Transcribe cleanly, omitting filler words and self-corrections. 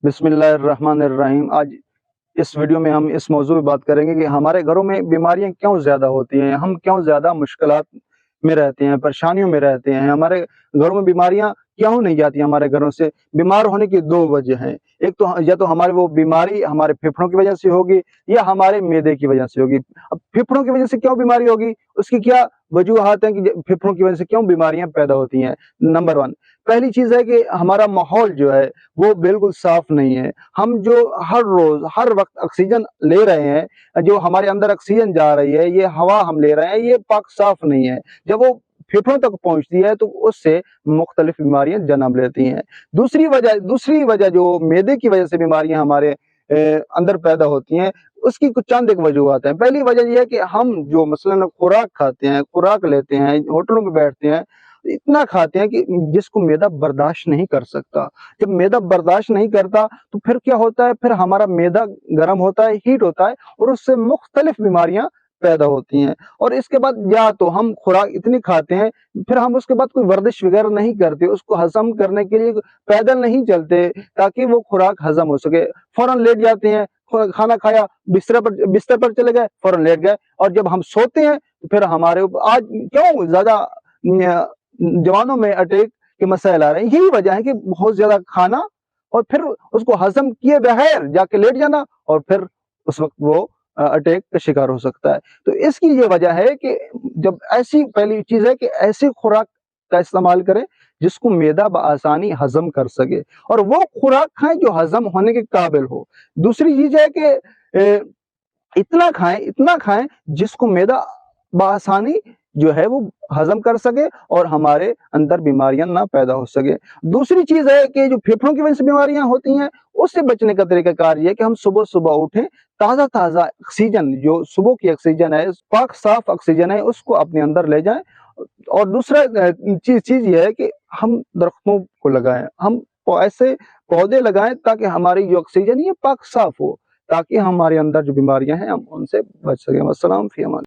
बिस्मिल्लाहिर्रहमानिर्रहीम। आज इस वीडियो में हम इस मौजू पे बात करेंगे कि हमारे घरों में बीमारियां क्यों ज़्यादा होती हैं, हम क्यों ज़्यादा मुश्किलात में रहते हैं, परेशानियों में रहते हैं। हमारे घरों में बीमारियां क्यों नहीं जाती हमारे घरों से। बीमार होने की दो वजह हैं, एक तो या तो हमारी वो बीमारी हमारे फेफड़ों की वजह से होगी या हमारे मैदे की वजह से होगी। अब फेफड़ों की वजह से क्यों बीमारी होगी, उसकी क्या वजूहात हैं कि फेफड़ों की वजह से क्यों बीमारियां पैदा होती हैं। नंबर वन, पहली चीज़ है कि हमारा माहौल जो है वो बिल्कुल साफ नहीं है। हम जो हर रोज हर वक्त ऑक्सीजन ले रहे हैं, जो हमारे अंदर ऑक्सीजन जा रही है, ये हवा हम ले रहे हैं, ये पाक साफ नहीं है। जब वो फेफड़ों तक पहुंचती है तो उससे मुख्तलिफ बीमारियां जन्म लेती हैं। दूसरी वजह जो मैदे की वजह से बीमारियां हमारे अंदर पैदा होती हैं, उसकी कुछ चंद एक वजूहत हैं। पहली वजह यह है कि हम जो मसलन खुराक खाते हैं, खुराक लेते हैं, होटलों में बैठते हैं, इतना खाते हैं कि जिसको मैदा बर्दाश्त नहीं कर सकता। जब मैदा बर्दाश्त नहीं करता तो फिर क्या होता है, फिर हमारा मैदा गर्म होता है, हीट होता है और उससे मुख्तलिफ बीमारियां पैदा होती हैं। और इसके बाद या तो हम खुराक इतनी खाते हैं, फिर हम उसके बाद कोई वर्जिश वगैरह नहीं करते, उसको हजम करने के लिए पैदल नहीं चलते ताकि वो खुराक हजम हो सके, फौरन लेट जाते हैं। खाना खाया, बिस्तर पर चले गए, फौरन लेट गए। और जब हम सोते हैं तो फिर हमारे ऊपर आज क्यों ज्यादा जवानों में अटैक के मसाइल आ रहे हैं, यही वजह है कि बहुत ज्यादा खाना और फिर उसको हजम किए बगैर जाके लेट जाना और फिर उस वक्त वो अटैक का शिकार हो सकता है। तो इसकी ये वजह है कि जब ऐसी पहली चीज है कि ऐसी खुराक का इस्तेमाल करें जिसको मैदा बआसानी हजम कर सके और वो खुराक खाएं जो हजम होने के काबिल हो। दूसरी चीज है कि इतना खाएं जिसको मैदा बआसानी जो है वो हजम कर सके और हमारे अंदर बीमारियां ना पैदा हो सके। दूसरी चीज है कि जो फेफड़ों की वजह से बीमारियां होती हैं, उससे बचने का तरीकाकार ये है कि हम सुबह सुबह उठें, ताजा ताजा ऑक्सीजन जो सुबह की ऑक्सीजन है, पाक साफ ऑक्सीजन है, उसको अपने अंदर ले जाएं। और दूसरा चीज ये है कि हम दरख्तों को लगाएं, हम ऐसे पौधे लगाएं ताकि हमारी जो ऑक्सीजन ये पाक साफ हो, ताकि हमारे अंदर जो बीमारियां हैं हम उनसे बच सकें। अस्सलाम फी अमान।